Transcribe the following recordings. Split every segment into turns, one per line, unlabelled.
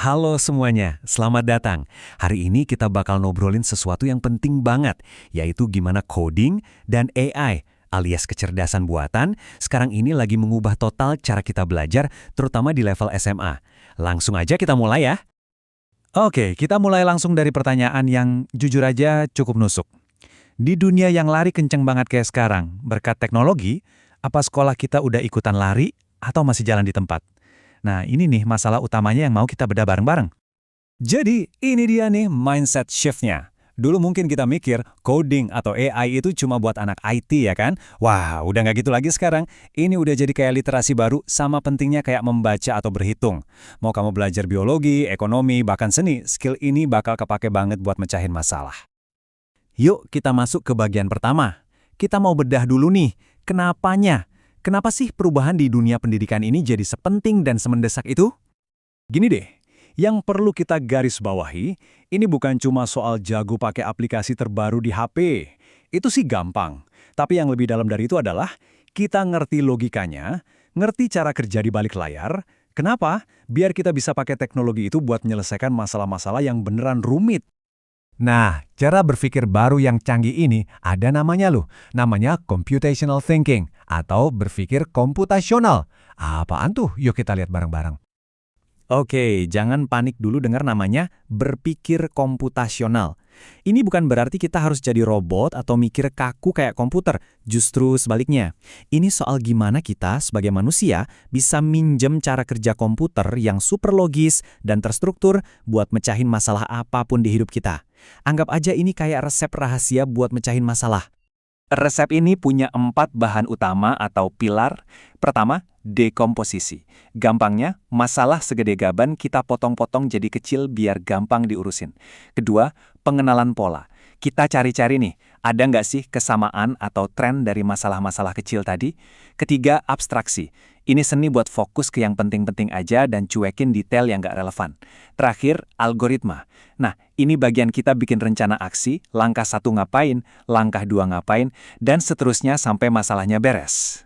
Halo semuanya, selamat datang. Hari ini kita bakal ngobrolin sesuatu yang penting banget, yaitu gimana coding dan AI, alias kecerdasan buatan, sekarang ini lagi mengubah total cara kita belajar, terutama di level SMA. Langsung aja kita mulai ya.
Oke, kita mulai langsung dari pertanyaan yang jujur aja cukup nusuk. Di dunia yang lari kenceng banget kayak sekarang, berkat teknologi, apa sekolah kita udah ikutan lari atau masih jalan di tempat? Nah, ini nih masalah utamanya yang mau kita bedah bareng-bareng.
Jadi, ini dia nih mindset shift-nya. Dulu mungkin kita mikir coding atau AI itu cuma buat anak IT ya kan? Wah, udah nggak gitu lagi sekarang. Ini udah jadi kayak literasi baru sama pentingnya kayak membaca atau berhitung. Mau kamu belajar biologi, ekonomi, bahkan seni, skill ini bakal kepake banget buat mecahin masalah.
Yuk kita masuk ke bagian pertama. Kita mau bedah dulu nih, kenapanya? Kenapa sih perubahan di dunia pendidikan ini jadi sepenting dan semendesak itu?
Gini deh, yang perlu kita garis bawahi, ini bukan cuma soal jago pakai aplikasi terbaru di HP. Itu sih gampang. Tapi yang lebih dalam dari itu adalah kita ngerti logikanya, ngerti cara kerja di balik layar. Kenapa? Biar kita bisa pakai teknologi itu buat menyelesaikan masalah-masalah yang beneran rumit.
Nah, cara berpikir baru yang canggih ini ada namanya loh. Namanya computational thinking atau berpikir komputasional. Apaan tuh? Yuk kita lihat bareng-bareng. Oke, jangan panik dulu dengar namanya berpikir komputasional. Ini bukan berarti kita harus jadi robot atau mikir kaku kayak komputer. Justru sebaliknya. Ini soal gimana kita sebagai manusia bisa minjem cara kerja komputer yang super logis dan terstruktur buat mecahin masalah apapun di hidup kita. Anggap aja ini kayak resep rahasia buat mecahin masalah.
Resep ini punya 4 bahan utama atau pilar. Pertama, dekomposisi. Gampangnya, masalah segede gaban kita potong-potong jadi kecil biar gampang diurusin. Kedua, pengenalan pola. Kita cari-cari nih, ada nggak sih kesamaan atau tren dari masalah-masalah kecil tadi? Ketiga, abstraksi. Ini seni buat fokus ke yang penting-penting aja dan cuekin detail yang nggak relevan. Terakhir, algoritma. Nah, ini bagian kita bikin rencana aksi, langkah 1 ngapain, langkah 2 ngapain, dan seterusnya sampai masalahnya beres.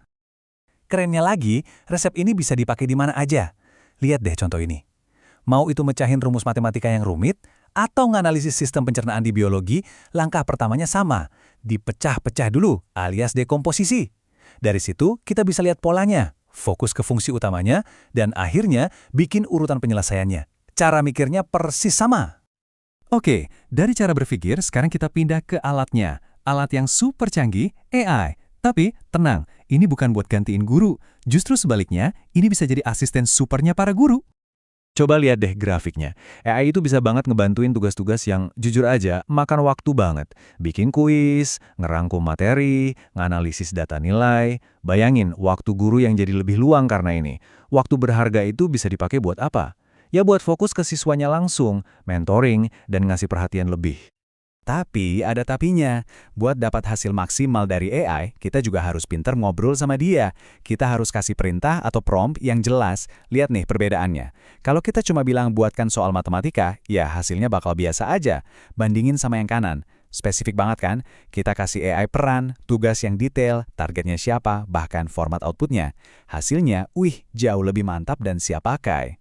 Kerennya lagi, resep ini bisa dipakai di mana aja. Lihat deh contoh ini. Mau itu mecahin rumus matematika yang rumit, atau nganalisis sistem pencernaan di biologi, langkah pertamanya sama. Dipecah-pecah dulu, alias dekomposisi. Dari situ, kita bisa lihat polanya, fokus ke fungsi utamanya, dan akhirnya bikin urutan penyelesaiannya. Cara mikirnya persis sama. Oke, dari cara berpikir, sekarang kita pindah ke alatnya. Alat yang super canggih, AI. Tapi, tenang, ini bukan buat gantiin guru. Justru sebaliknya, ini bisa jadi asisten supernya para guru. Coba lihat deh grafiknya. AI itu bisa banget ngebantuin tugas-tugas yang jujur aja makan waktu banget. Bikin kuis, ngerangkum materi, nganalisis data nilai. Bayangin, waktu guru yang jadi lebih luang karena ini. Waktu berharga itu bisa dipakai buat apa? Ya buat fokus ke siswanya langsung, mentoring, dan ngasih perhatian lebih. Tapi ada tapinya. Buat dapat hasil maksimal dari AI, kita juga harus pinter ngobrol sama dia. Kita harus kasih perintah atau prompt yang jelas. Lihat nih perbedaannya. Kalau kita cuma bilang buatkan soal matematika, ya hasilnya bakal biasa aja. Bandingin sama yang kanan. Spesifik banget kan? Kita kasih AI peran, tugas yang detail, targetnya siapa, bahkan format outputnya. Hasilnya, jauh lebih mantap dan siap pakai.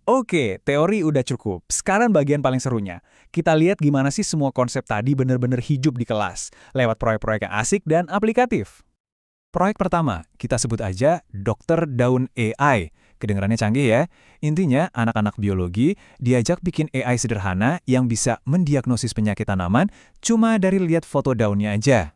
Oke, teori udah cukup. Sekarang bagian paling serunya. Kita lihat gimana sih semua konsep tadi bener-bener hidup di kelas, lewat proyek-proyek yang asik dan aplikatif. Proyek pertama, kita sebut aja Dokter Daun AI. Kedengarannya canggih ya. Intinya, anak-anak biologi diajak bikin AI sederhana yang bisa mendiagnosis penyakit tanaman cuma dari lihat foto daunnya aja.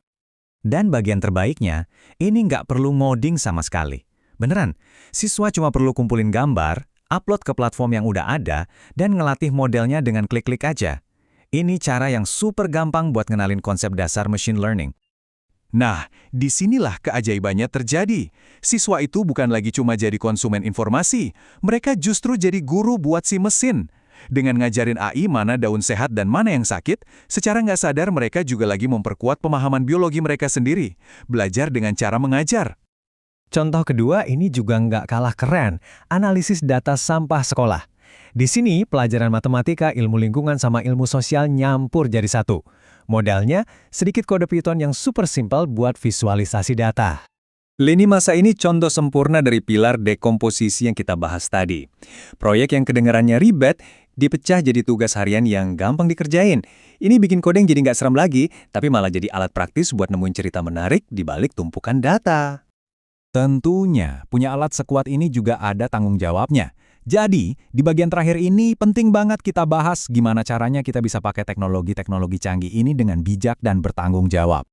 Dan bagian terbaiknya, ini nggak perlu ngoding sama sekali. Beneran, siswa cuma perlu kumpulin gambar, upload ke platform yang udah ada, dan ngelatih modelnya dengan klik-klik aja. Ini cara yang super gampang buat ngenalin konsep dasar machine learning. Nah, disinilah keajaibannya terjadi. Siswa itu bukan lagi cuma jadi konsumen informasi, mereka justru jadi guru buat si mesin. Dengan ngajarin AI mana daun sehat dan mana yang sakit, secara nggak sadar mereka juga lagi memperkuat pemahaman biologi mereka sendiri. Belajar dengan cara mengajar.
Contoh kedua ini juga nggak kalah keren, analisis data sampah sekolah. Di sini, pelajaran matematika, ilmu lingkungan, sama ilmu sosial nyampur jadi satu. Modalnya, sedikit kode Python yang super simpel buat visualisasi data.
Lini masa ini contoh sempurna dari pilar dekomposisi yang kita bahas tadi. Proyek yang kedengarannya ribet, dipecah jadi tugas harian yang gampang dikerjain. Ini bikin koding jadi nggak seram lagi, tapi malah jadi alat praktis buat nemuin cerita menarik di balik tumpukan data.
Tentunya, punya alat sekuat ini juga ada tanggung jawabnya. Jadi, di bagian terakhir ini penting banget kita bahas gimana caranya kita bisa pakai teknologi-teknologi canggih ini dengan bijak dan bertanggung jawab.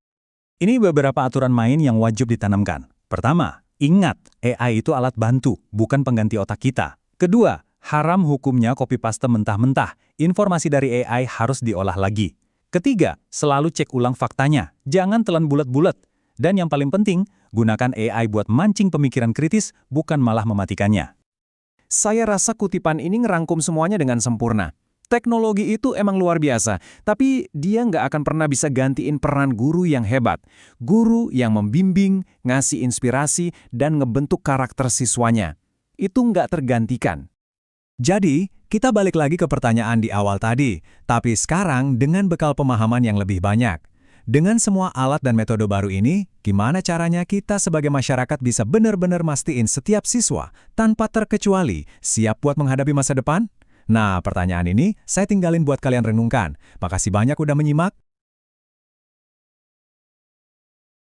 Ini beberapa aturan main yang wajib ditanamkan. Pertama, ingat, AI itu alat bantu, bukan pengganti otak kita. Kedua, haram hukumnya copy-paste mentah-mentah. Informasi dari AI harus diolah lagi. Ketiga, selalu cek ulang faktanya. Jangan telan bulat-bulat. Dan yang paling penting, gunakan AI buat mancing pemikiran kritis, bukan malah mematikannya. Saya rasa kutipan ini ngerangkum semuanya dengan sempurna. Teknologi itu emang luar biasa, tapi dia nggak akan pernah bisa gantiin peran guru yang hebat. Guru yang membimbing, ngasih inspirasi, dan ngebentuk karakter siswanya. Itu nggak tergantikan. Jadi, kita balik lagi ke pertanyaan di awal tadi, tapi sekarang dengan bekal pemahaman yang lebih banyak. Dengan semua alat dan metode baru ini, gimana caranya kita sebagai masyarakat bisa benar-benar mastiin setiap siswa, tanpa terkecuali, siap buat menghadapi masa depan? Nah, pertanyaan ini saya tinggalin buat kalian renungkan. Makasih banyak udah menyimak.